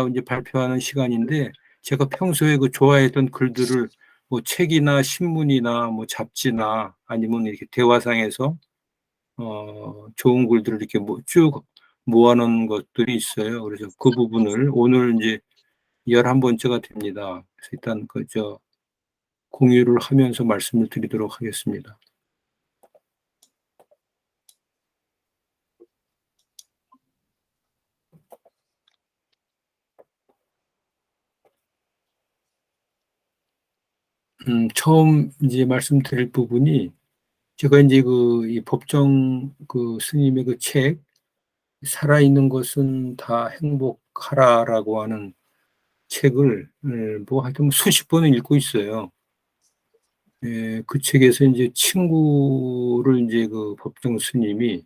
이제 발표하는 시간인데 제가 평소에 그 좋아했던 글들을 뭐 책이나 신문이나 뭐 잡지나 아니면 이렇게 대화상에서 좋은 글들을 이렇게 쭉 모아놓은 것들이 있어요. 그래서 그 부분을 오늘 이제 11번째가 됩니다. 그래서 일단 공유를 하면서 말씀을 드리도록 하겠습니다. 처음 이제 말씀드릴 부분이 제가 이제 이 법정 스님의 그 책, 살아있는 것은 다 행복하라라고 하는 책을 뭐 하여튼 수십 번을 읽고 있어요. 예, 그 책에서 이제 친구를 이제 그 법정 스님이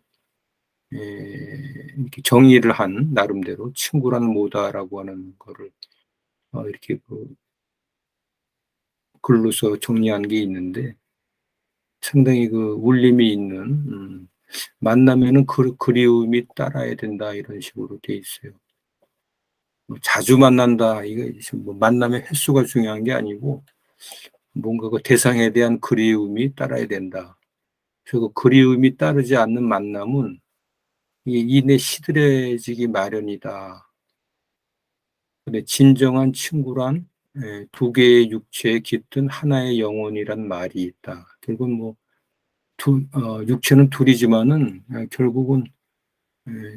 이렇게 정의를 한 나름대로 친구란 뭐다라고 하는 거를 이렇게 글로서 정리한 게 있는데 상당히 울림이 있는 만나면은 그리움이 따라야 된다 이런 식으로 돼 있어요. 뭐 자주 만난다 이거 뭐 만남의 횟수가 중요한 게 아니고 뭔가 그 대상에 대한 그리움이 따라야 된다. 그래서 그 그리움이 따르지 않는 만남은 이내 시들해지기 마련이다. 근데 진정한 친구란 두 개의 육체에 깃든 하나의 영혼이란 말이 있다. 결국은 육체는 둘이지만은 결국은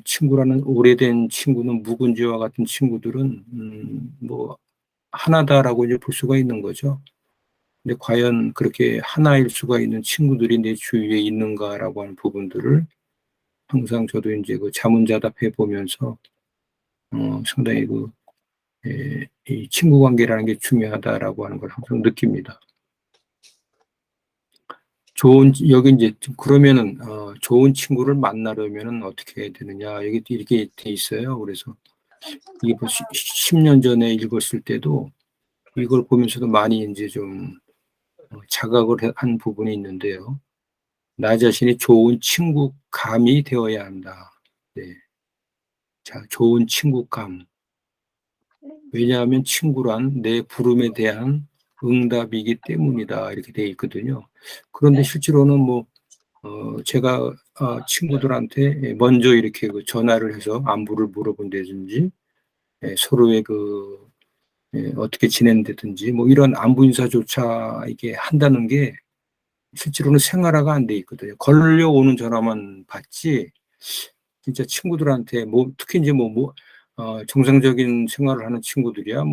친구라는 오래된 친구는 묵은지와 같은 친구들은 뭐 하나다라고 이제 볼 수가 있는 거죠. 근데 과연 그렇게 하나일 수가 있는 친구들이 내 주위에 있는가라고 하는 부분들을 항상 저도 이제 자문자답해 보면서 상당히 이 친구 관계라는 게 중요하다라고 하는 걸 항상 느낍니다. 여기 이제 그러면은 좋은 친구를 만나려면은 어떻게 해야 되느냐 여기 이렇게 돼 있어요. 그래서 이게 10년 전에 읽었을 때도 이걸 보면서도 많이 이제 좀 자각을 한 부분이 있는데요. 나 자신이 좋은 친구감이 되어야 한다. 네. 자, 좋은 친구감. 왜냐하면 친구란 내 부름에 대한 응답이기 때문이다. 이렇게 돼 있거든요. 그런데 실제로는 제가 친구들한테 먼저 이렇게 전화를 해서 안부를 물어본다든지 서로의 어떻게 지낸다든지 뭐 이런 안부 인사조차 이게 한다는 게 실제로는 생활화가 안 돼 있거든요. 걸려오는 전화만 받지 진짜 친구들한테 특히 이제 정상적인 생활을 하는 친구들이야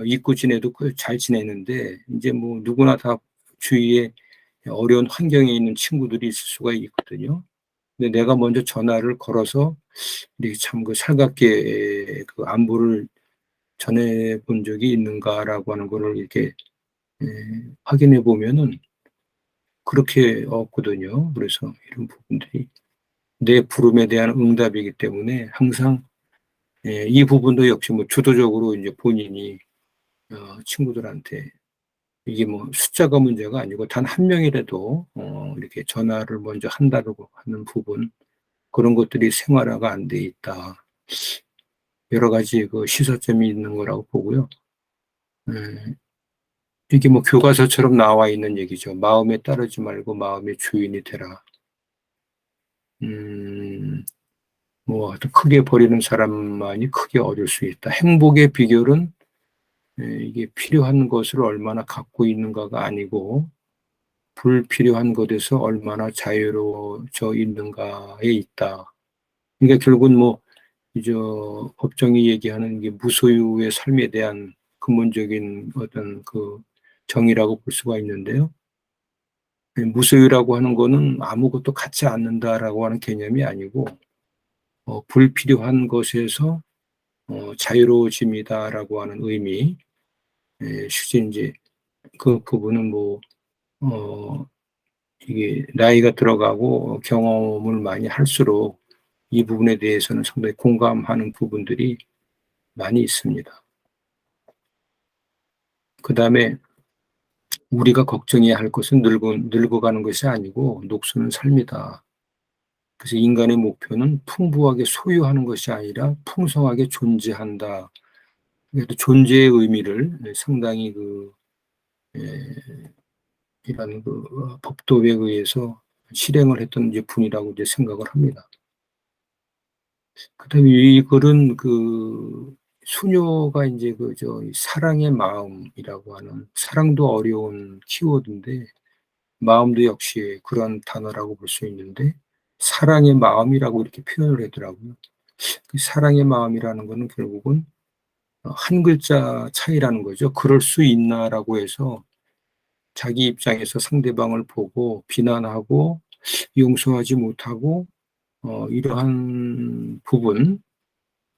잊고 지내도 잘 지내는데 이제 누구나 다 주위에 어려운 환경에 있는 친구들이 있을 수가 있거든요. 근데 내가 먼저 전화를 걸어서 이렇게 참 살갑게 안부를 전해 본 적이 있는가라고 하는 거를 이렇게 확인해 보면은 그렇게 없거든요. 그래서 이런 부분들이 내 부름에 대한 응답이기 때문에 항상 이 부분도 역시 주도적으로 이제 본인이 친구들한테 이게 숫자가 문제가 아니고 단 한 명이라도 이렇게 전화를 먼저 한다고 하는 부분 그런 것들이 생활화가 안 돼 있다. 여러 가지 시사점이 있는 거라고 보고요. 이게 교과서처럼 나와 있는 얘기죠. 마음에 따르지 말고 마음의 주인이 되라. 크게 버리는 사람만이 크게 얻을 수 있다. 행복의 비결은 이게 필요한 것을 얼마나 갖고 있는가가 아니고 불필요한 것에서 얼마나 자유로워져 있는가에 있다. 그러니까 결국은 이제 법정이 얘기하는 게 무소유의 삶에 대한 근본적인 어떤 정의라고 볼 수가 있는데요. 무소유라고 하는 거는 아무것도 갖지 않는다라고 하는 개념이 아니고 불필요한 것에서 자유로워집니다라고 하는 의미. 실제 이제 그 부분은 이게 나이가 들어가고 경험을 많이 할수록 이 부분에 대해서는 상당히 공감하는 부분들이 많이 있습니다. 그 다음에 우리가 걱정해야 할 것은 늙어가는 것이 아니고 녹수는 삶이다. 그래서 인간의 목표는 풍부하게 소유하는 것이 아니라 풍성하게 존재한다. 그래도 존재의 의미를 상당히 이런 법도에 의해서 실행을 했던 이제 분이라고 이제 생각을 합니다. 그다음에 이 글은 수녀가 이제 사랑의 마음이라고 하는, 사랑도 어려운 키워드인데 마음도 역시 그런 단어라고 볼 수 있는데, 사랑의 마음이라고 이렇게 표현을 하더라고요. 그 사랑의 마음이라는 거는 결국은 한 글자 차이라는 거죠. 그럴 수 있나라고 해서 자기 입장에서 상대방을 보고 비난하고 용서하지 못하고 이러한 부분이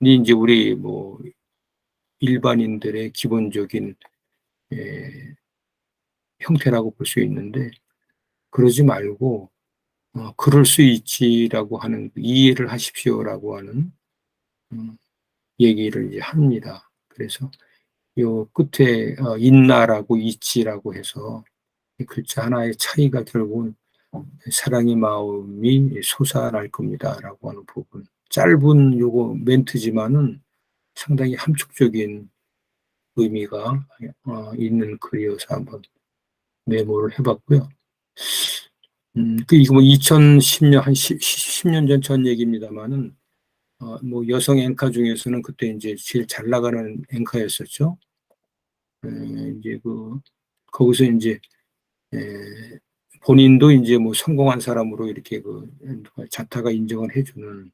이제 우리 일반인들의 기본적인 에, 형태라고 볼 수 있는데, 그러지 말고 그럴 수 있지라고 하는, 이해를 하십시오라고 하는 얘기를 이제 합니다. 그래서 요 끝에 있나라고 있지라고 해서 이 글자 하나의 차이가 결국은 사랑의 마음이 솟아날 겁니다라고 하는 부분. 짧은 요거 멘트지만은 상당히 함축적인 의미가 있는 글이어서 한번 메모를 해봤고요. 이거 2010년, 한 10년 전 얘기입니다만은, 여성 앵커 중에서는 그때 이제 제일 잘 나가는 앵커였었죠. 이제 거기서 이제, 에, 본인도 이제 성공한 사람으로 이렇게 자타가 인정을 해주는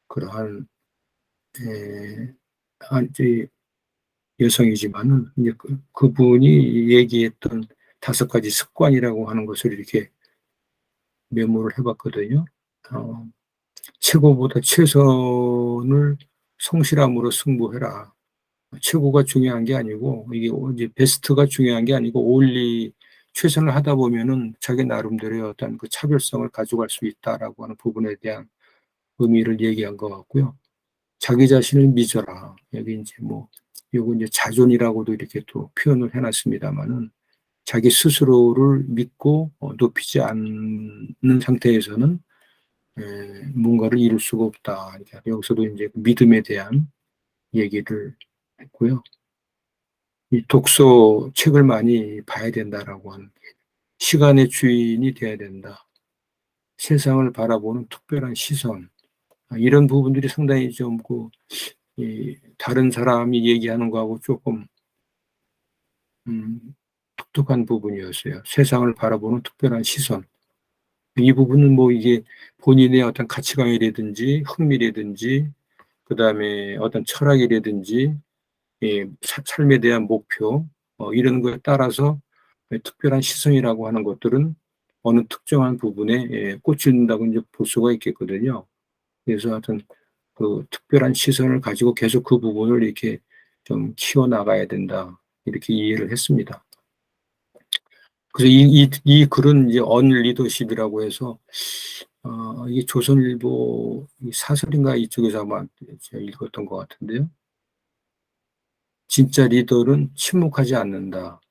그러한, 이제 여성이지만은, 이제 그분이 얘기했던 5가지 습관이라고 하는 것을 이렇게 메모를 해봤거든요. 최고보다 최선을 성실함으로 승부해라. 최고가 중요한 게 아니고, 이게 이제 베스트가 중요한 게 아니고, 최선을 하다 보면은 자기 나름대로의 어떤 차별성을 가져갈 수 있다라고 하는 부분에 대한 의미를 얘기한 것 같고요. 자기 자신을 믿어라. 여기 이제 요거 이제 자존이라고도 이렇게 또 표현을 해놨습니다만은, 자기 스스로를 믿고 높이지 않는 상태에서는 뭔가를 이룰 수가 없다. 여기서도 이제 믿음에 대한 얘기를 했고요. 이 독서 책을 많이 봐야 된다라고 하는, 시간의 주인이 돼야 된다. 세상을 바라보는 특별한 시선. 이런 부분들이 상당히 좀 다른 사람이 얘기하는 거하고 조금 독특한 부분이었어요. 세상을 바라보는 특별한 시선. 이 부분은 이게 본인의 어떤 가치관이라든지 흥미라든지 그다음에 어떤 철학이라든지 삶에 대한 목표 이런 거에 따라서 특별한 시선이라고 하는 것들은 어느 특정한 부분에 꽂힌다고 이제 볼 수가 있겠거든요. 그래서 하여튼 특별한 시선을 가지고 계속 그 부분을 이렇게 좀 키워나가야 된다. 이렇게 이해를 했습니다. 그래서 이 글은 이제 언리더십이라고 해서, 이게 조선일보 사설인가 이쪽에서 아마 제가 읽었던 것 같은데요. 진짜 리더는 침묵하지 않는다.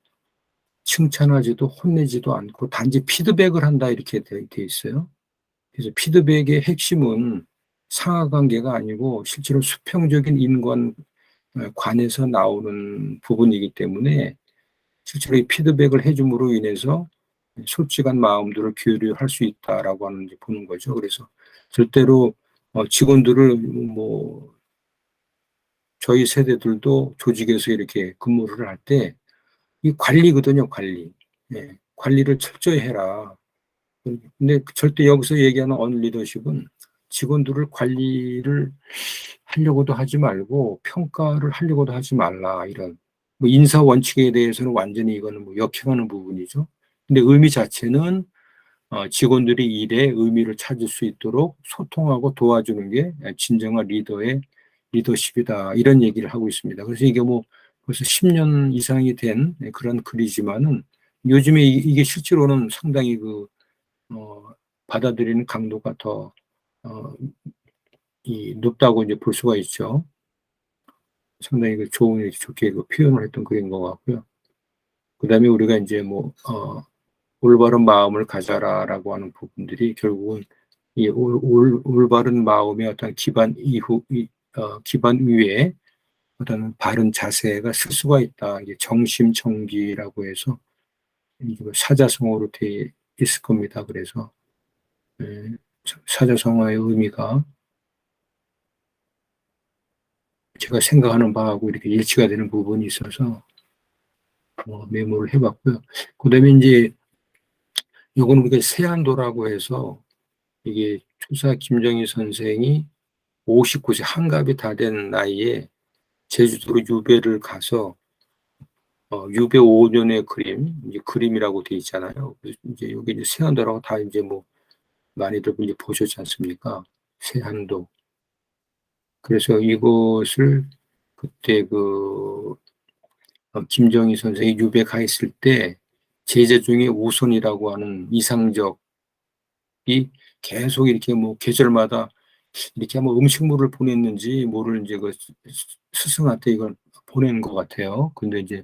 칭찬하지도 혼내지도 않고 단지 피드백을 한다. 이렇게 돼 있어요. 그래서 피드백의 핵심은 상하관계가 아니고 실제로 수평적인 인간관에서 나오는 부분이기 때문에 실제로 이 피드백을 해줌으로 인해서 솔직한 마음들을 교류할 수 있다라고 하는 게 보는 거죠. 그래서 절대로 직원들을 저희 세대들도 조직에서 이렇게 근무를 할 때 이 관리거든요, 관리. 관리를 철저히 해라. 근데 절대 여기서 얘기하는 언리더십은 직원들을 관리를 하려고도 하지 말고 평가를 하려고도 하지 말라. 이런 인사 원칙에 대해서는 완전히 이거는 역행하는 부분이죠. 근데 의미 자체는 직원들이 일에 의미를 찾을 수 있도록 소통하고 도와주는 게 진정한 리더의 리더십이다. 이런 얘기를 하고 있습니다. 그래서 이게 벌써 10년 이상이 된 그런 글이지만은 요즘에 이게 실제로는 상당히 받아들이는 강도가 더 높다고 이제 볼 수가 있죠. 상당히 좋게 표현을 했던 글인 것 같고요. 그 다음에 우리가 이제 올바른 마음을 가져라라고 하는 부분들이 결국은 이 올바른 마음의 어떤 기반 위에 어떤 바른 자세가 쓸 수가 있다. 이게 정심정기라고 해서 이게 사자성어로 돼 있을 겁니다. 그래서 예, 사자성어의 의미가 제가 생각하는 바하고 이렇게 일치가 되는 부분이 있어서 메모를 해봤고요. 그다음에 이제 요거는 우리가 세안도라고 해서 이게 초사 김정희 선생이 59세 한갑이 다 된 나이에 제주도로 유배를 가서 유배 5년의 그림, 이제 그림이라고 돼 있잖아요. 이제 여기 이제 세안도라고 다 이제 뭐 많이들 이제 보셨지 않습니까? 세안도. 그래서 이것을 그때 김정희 선생이 유배 가 있을 때 제자 중에 우선이라고 하는 이상적이 계속 이렇게 뭐 계절마다 이렇게 뭐 음식물을 보냈는지 뭐를 이제 그 스승한테 이걸 보낸 것 같아요. 근데 이제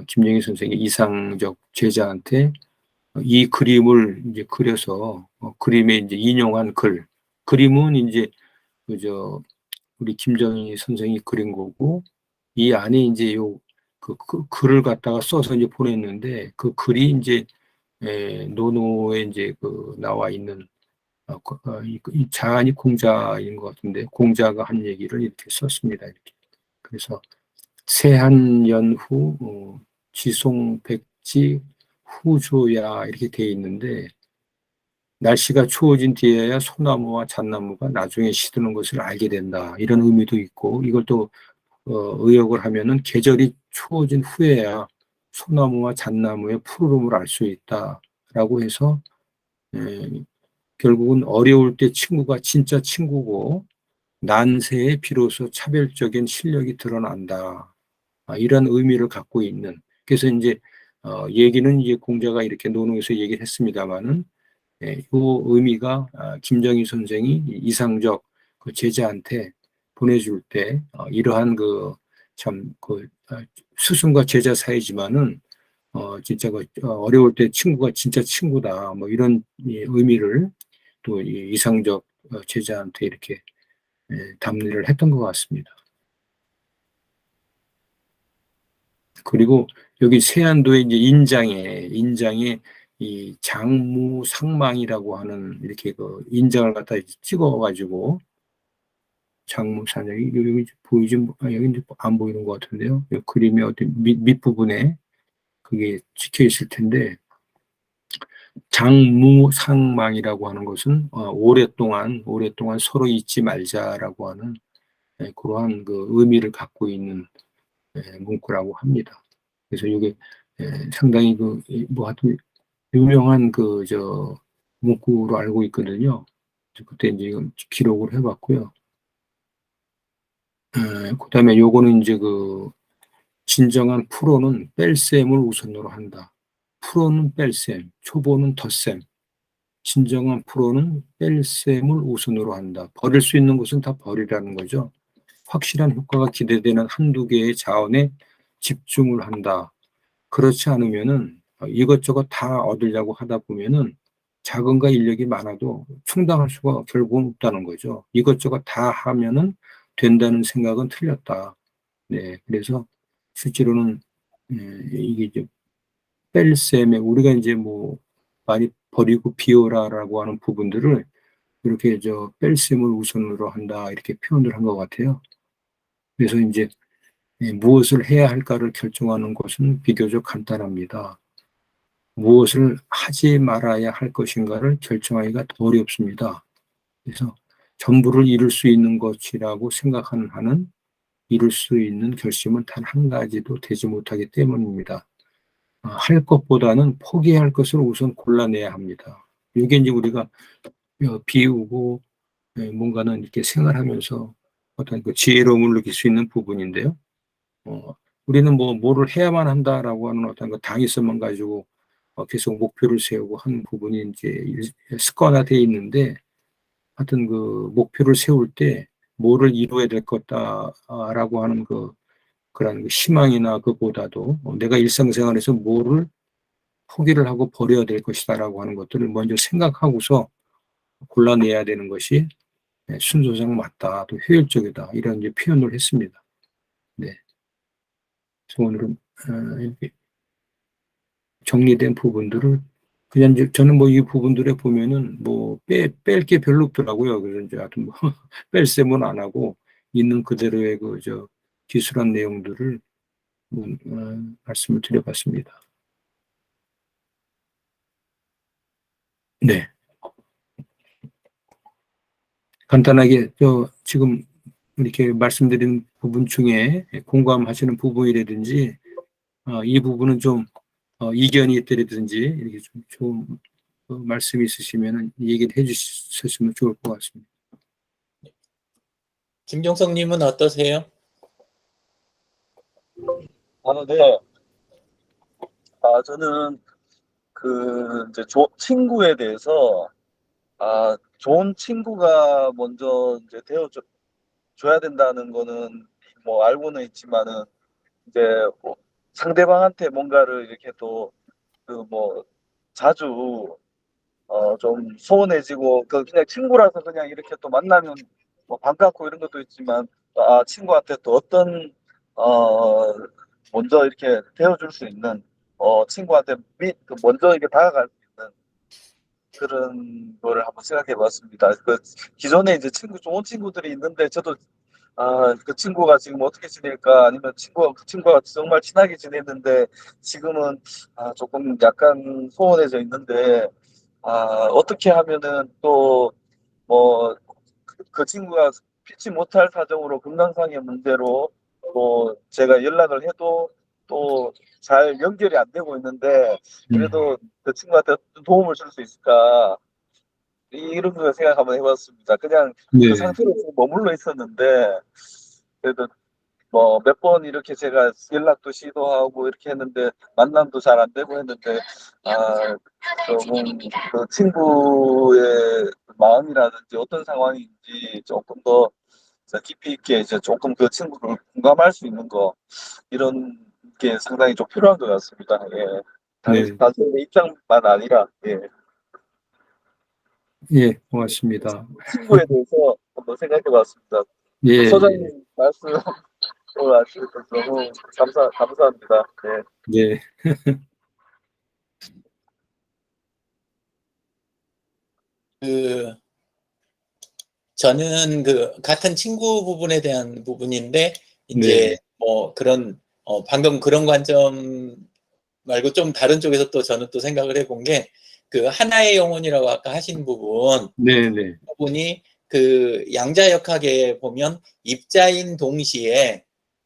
김정희 선생이 이상적 제자한테 이 그림을 이제 그려서 그림에 이제 인용한 글, 그림은 이제 그저 우리 김정희 선생이 그린 거고 이 안에 이제 그 글을 갖다가 써서 이제 보냈는데 그 글이 이제 노노에 이제 나와 있는 이 자안이 공자인 것 같은데 공자가 한 얘기를 이렇게 썼습니다. 이렇게. 그래서 세한연후 지송백지 후조야 이렇게 돼 있는데 날씨가 추워진 뒤에야 소나무와 잣나무가 나중에 시드는 것을 알게 된다. 이런 의미도 있고 이걸 또 의역을 하면은 계절이 추워진 후에야 소나무와 잣나무의 푸르름을 알 수 있다라고 해서 에, 결국은 어려울 때 친구가 진짜 친구고 난세에 비로소 차별적인 실력이 드러난다. 이런 의미를 갖고 있는. 그래서 이제 얘기는 이제 공자가 이렇게 논어에서 얘기를 했습니다마는 이 의미가 김정희 선생이 이상적 그 제자한테 보내줄 때 이러한 스승과 제자 사이지만은 진짜 어려울 때 친구가 진짜 친구다 뭐 이런 의미를 또 이상적 제자한테 이렇게 담례를 했던 것 같습니다. 그리고 여기 세안도의 이제 인장에 이 장무상망이라고 하는 이렇게 그 인장을 갖다 찍어가지고 장무산역이 여기 보이지 여기 이제 안 보이는 것 같은데요. 그림이 어디 밑부분에 그게 찍혀 있을 텐데 장무상망이라고 하는 것은 오랫동안 서로 잊지 말자라고 하는 그러한 그 의미를 갖고 있는 문구라고 합니다. 그래서 이게 상당히 뭐 하여튼 유명한 문구로 알고 있거든요. 그때 이제 기록을 해봤고요. 그다음에 요거는 이제 진정한 프로는 뺄셈을 우선으로 한다. 프로는 뺄셈, 초보는 덧셈. 진정한 프로는 뺄셈을 우선으로 한다. 버릴 수 있는 것은 다 버리라는 거죠. 확실한 효과가 기대되는 한두 개의 자원에 집중을 한다. 그렇지 않으면은 이것저것 다 얻으려고 하다 보면은 자금과 인력이 많아도 충당할 수가 결국은 없다는 거죠. 이것저것 다 하면은 된다는 생각은 틀렸다. 네, 그래서 실제로는 이게 이제 뺄셈에 우리가 이제 뭐 많이 버리고 비워라라고 하는 부분들을 이렇게 뺄셈을 우선으로 한다 이렇게 표현을 한 것 같아요. 그래서 이제 무엇을 해야 할까를 결정하는 것은 비교적 간단합니다. 무엇을 하지 말아야 할 것인가를 결정하기가 더 어렵습니다. 그래서 전부를 이룰 수 있는 것이라고 생각하는 한은 이룰 수 있는 결심은 단 한 가지도 되지 못하기 때문입니다. 할 것보다는 포기할 것을 우선 골라내야 합니다. 이게 이제 우리가 비우고 뭔가는 이렇게 생활하면서 어떤 그 지혜로움을 느낄 수 있는 부분인데요. 우리는 뭐를 해야만 한다라고 하는 어떤 당위성만 가지고 계속 목표를 세우고 하는 부분이 이제 습관화되어 있는데 하여튼 목표를 세울 때 뭐를 이루어야 될 거다라고 하는 그런 희망이나 그보다도 내가 일상생활에서 뭐를 포기를 하고 버려야 될 것이다라고 하는 것들을 먼저 생각하고서 골라내야 되는 것이 순서상 맞다, 또 효율적이다 이런 이제 표현을 했습니다. 소원으로 이렇게 정리된 부분들을 그냥 이제 저는 뭐 이 부분들에 보면은 뭐 뺄 게 별로 없더라고요. 그래서 이제 하여튼 뭐 뺄셈은 안 하고 있는 그대로의 그 기술한 내용들을 말씀을 드려봤습니다. 네. 간단하게 지금 이렇게 말씀드린 부분 중에 공감하시는 부분이라든지 이 부분은 좀 이견이 있다든지 이렇게 좀 좋은 말씀이 있으시면 얘기를 해주셨으면 좋을 것 같습니다. 김종석님은 어떠세요? 네. 저는 이제 친구에 대해서 좋은 친구가 먼저 이제 줘야 된다는 거는 뭐 알고는 있지만은 이제 뭐 상대방한테 뭔가를 이렇게 또 뭐 자주 좀 소원해지고 그냥 친구라서 그냥 이렇게 또 만나면 뭐 반갑고 이런 것도 있지만 친구한테 또 어떤 어 먼저 이렇게 대어줄 수 있는 친구한테 먼저 이렇게 다가갈 수 있는 그런 거를 한번 생각해 봤습니다. 기존에 이제 좋은 친구들이 있는데 저도 그 친구가 지금 어떻게 지낼까 아니면 그 친구가 정말 친하게 지냈는데 지금은 조금 약간 소원해져 있는데 어떻게 하면은 또 뭐 그 친구가 피치 못할 사정으로 건강상의 문제로 또 제가 연락을 해도 또 잘 연결이 안 되고 있는데 그래도 그 친구한테 어떤 도움을 줄 수 있을까 이런 거 생각 한번 해봤습니다. 그냥 그 네, 상태로 좀 머물러 있었는데 그래도 뭐 몇 번 이렇게 제가 연락도 시도하고 이렇게 했는데 만남도 잘 안 되고 했는데 조금 그 친구의 마음이라든지 어떤 상황인지 조금 더 깊이 있게 이제 조금 그 친구를 공감할 수 있는 거 이런 게 상당히 좀 필요한 것 같습니다. 예. 네, 단순히 내 입장만 아니라 예. 예, 고맙습니다. 친구에 대해서 한번 생각해봤습니다. 예, 예, 소장님 말씀 아시겠죠? 너무 감사합니다. 네. 네, 그 저는 그 같은 친구 부분에 대한 부분인데 네, 이제 뭐 그런 방금 그런 관점 말고 좀 다른 쪽에서 또 저는 또 생각을 해본 게 그 하나의 영혼이라고 아까 하신 네, 네, 부분이 그 양자역학에 보면 입자인 동시에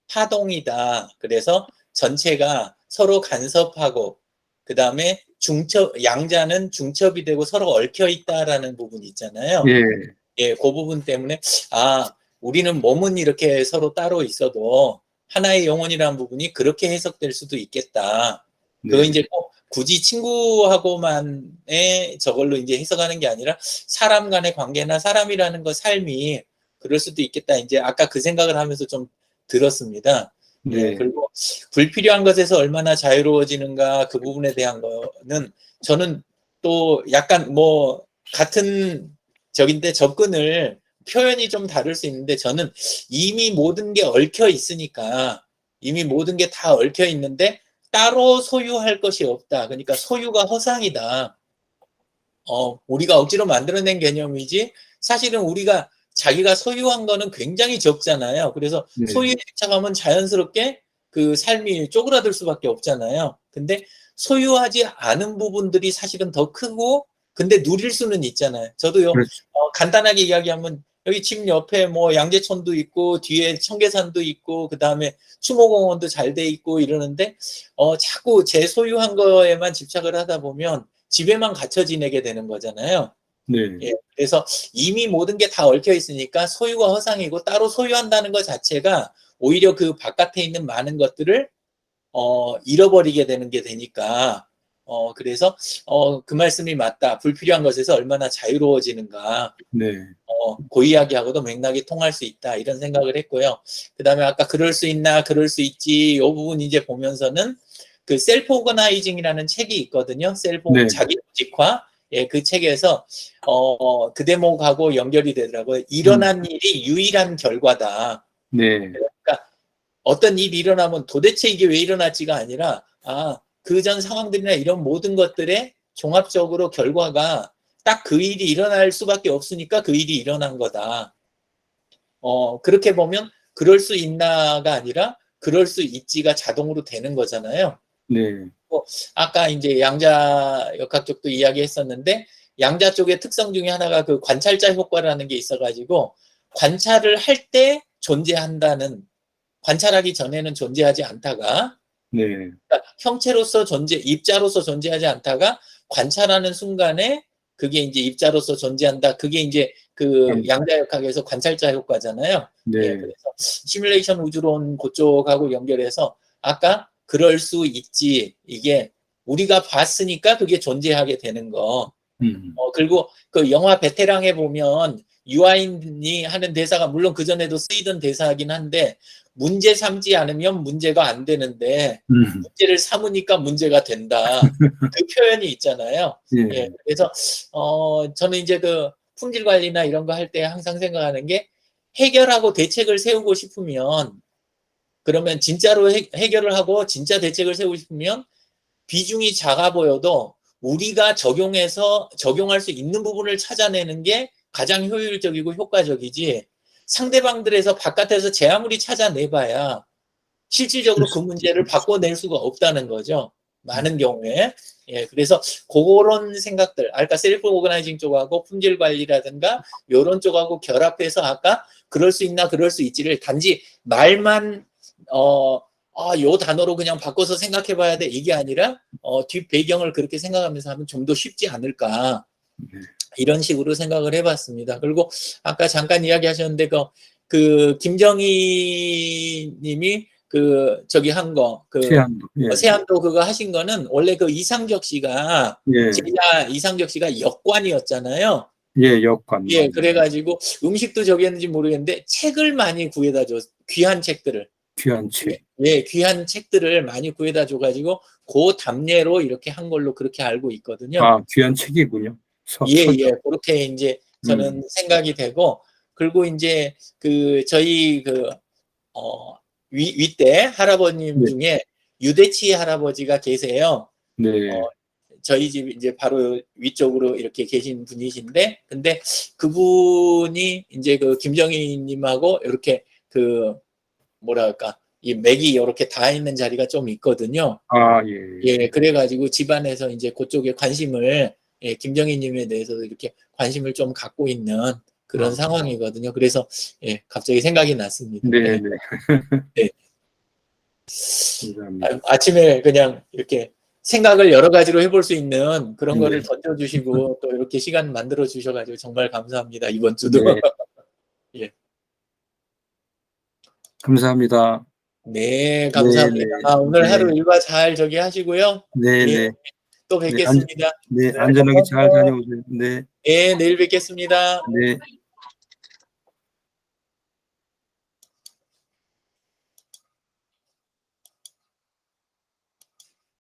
파동이다. 그래서 전체가 서로 간섭하고 그 다음에 양자는 중첩이 되고 서로 얽혀 있다라는 부분이 있잖아요. 예, 예, 그 부분 때문에 우리는 몸은 이렇게 서로 따로 있어도 하나의 영혼이라는 부분이 그렇게 해석될 수도 있겠다. 그거 네, 이제 꼭 굳이 친구하고만의 저걸로 이제 해석하는 게 아니라 사람 간의 관계나 사람이라는 거 삶이 그럴 수도 있겠다. 이제 아까 그 생각을 하면서 좀 들었습니다. 예, 네, 그리고 불필요한 것에서 얼마나 자유로워지는가 그 부분에 대한 거는 저는 또 약간 뭐 같은 적인데 접근을 표현이 좀 다를 수 있는데 저는 이미 모든 게 얽혀 있으니까 이미 모든 게 다 얽혀 있는데 따로 소유할 것이 없다. 그러니까 소유가 허상이다. 우리가 억지로 만들어낸 개념이지 사실은 우리가 자기가 소유한 거는 굉장히 적잖아요. 그래서 네, 소유에 집착하면 자연스럽게 그 삶이 쪼그라들 수밖에 없잖아요. 근데 소유하지 않은 부분들이 사실은 더 크고 근데 누릴 수는 있잖아요. 저도요. 그렇죠. 간단하게 이야기하면 여기 집 옆에 뭐 양재천도 있고 뒤에 청계산도 있고 그 다음에 추모공원도 잘 돼 있고 이러는데 자꾸 제 소유한 거에만 집착을 하다 보면 집에만 갇혀 지내게 되는 거잖아요. 네, 예, 그래서 이미 모든 게 다 얽혀 있으니까 소유가 허상이고 따로 소유한다는 것 자체가 오히려 그 바깥에 있는 많은 것들을 잃어버리게 되는 게 되니까 그래서 그 말씀이 맞다. 불필요한 것에서 얼마나 자유로워지는가. 네, 그 이야기하고도 맥락이 통할 수 있다. 이런 생각을 했고요. 그 다음에 아까 그럴 수 있나, 그럴 수 있지. 이 부분 이제 보면서는 그 셀프 오거나이징이라는 책이 있거든요. 네, 자기 조직화. 예, 그 책에서 그 대목하고 연결이 되더라고요. 일어난 일이 유일한 결과다. 네, 그러니까 어떤 일이 일어나면 도대체 이게 왜 일어났지가 아니라 그전 상황들이나 이런 모든 것들의 종합적으로 결과가 딱 그 일이 일어날 수밖에 없으니까 그 일이 일어난 거다. 그렇게 보면 그럴 수 있나가 아니라 그럴 수 있지가 자동으로 되는 거잖아요. 네. 아까 이제 양자 역학 쪽도 이야기했었는데 양자 쪽의 특성 중에 하나가 그 관찰자 효과라는 게 있어가지고 관찰을 할 때 존재한다는, 관찰하기 전에는 존재하지 않다가, 네. 그러니까 형체로서 입자로서 존재하지 않다가 관찰하는 순간에 그게 이제 입자로서 존재한다. 그게 이제 그 양자역학에서 관찰자 효과잖아요. 네. 예, 그래서 시뮬레이션 우주론 그쪽하고 연결해서 아까 그럴 수 있지, 이게 우리가 봤으니까 그게 존재하게 되는 거. 그리고 그 영화 베테랑에 보면 유아인이 하는 대사가 물론 그전에도 쓰이던 대사이긴 한데 문제 삼지 않으면 문제가 안 되는데 문제를 삼으니까 문제가 된다. 그 표현이 있잖아요. 예. 예, 그래서 저는 이제 그 품질 관리나 이런 거 할 때 항상 생각하는 게 해결하고 대책을 세우고 싶으면 그러면 진짜로 해결을 하고 진짜 대책을 세우고 싶으면 비중이 작아 보여도 우리가 적용할 수 있는 부분을 찾아내는 게 가장 효율적이고 효과적이지 상대방들에서 바깥에서 제 아무리 찾아내봐야 실질적으로 그 문제를 바꿔낼 수가 없다는 거죠. 많은 경우에. 예, 그래서 그런 생각들, 아까 셀프 오거나이징 쪽하고 품질 관리라든가 이런 쪽하고 결합해서 아까 그럴 수 있나 그럴 수 있지를 단지 말만 요 단어로 그냥 바꿔서 생각해 봐야 돼 이게 아니라 뒷 배경을 그렇게 생각하면서 하면 좀 더 쉽지 않을까 이런 식으로 생각을 해봤습니다. 그리고 아까 잠깐 이야기하셨는데 그 김정희 님이 저기 한 거 세안도. 예. 세안도 그거 하신 거는 원래 그 이상적 씨가 예. 제자 이상적 씨가 역관이었잖아요. 예, 역관. 예, 그래가지고 음식도 저기 했는지 모르겠는데 책을 많이 구해다 줘. 귀한 책들을. 귀한 책. 예, 귀한 책들을 많이 구해다 줘가지고 그 답례로 이렇게 한 걸로 그렇게 알고 있거든요. 귀한 책이군요. 예, 그렇게 이제 저는 생각이 되고, 그리고 이제 저희 윗대 할아버님 네. 중에 유대치 할아버지가 계세요. 네. 저희 집 이제 바로 위쪽으로 이렇게 계신 분이신데, 근데 그분이 이제 김정희님하고 이렇게 뭐랄까, 이 맥이 이렇게 닿아 있는 자리가 좀 있거든요. 예. 예, 그래가지고 집안에서 이제 그쪽에 관심을, 예, 김정희님에 대해서도 이렇게 관심을 좀 갖고 있는 그런 상황이거든요. 그래서, 예, 갑자기 생각이 났습니다. 네. 네. 감사합니다. 아침에 그냥 이렇게 생각을 여러 가지로 해볼 수 있는 그런 네. 거를 던져주시고 또 이렇게 시간 만들어 주셔가지고 정말 감사합니다. 이번 주도. 네. 예. 감사합니다. 네, 감사합니다. 오늘 하루 일과 잘 저기 하시고요. 네. 예, 또 뵙겠습니다. 네, 안전하게 잘 다녀오세요. 네. 네, 내일 뵙겠습니다. 네.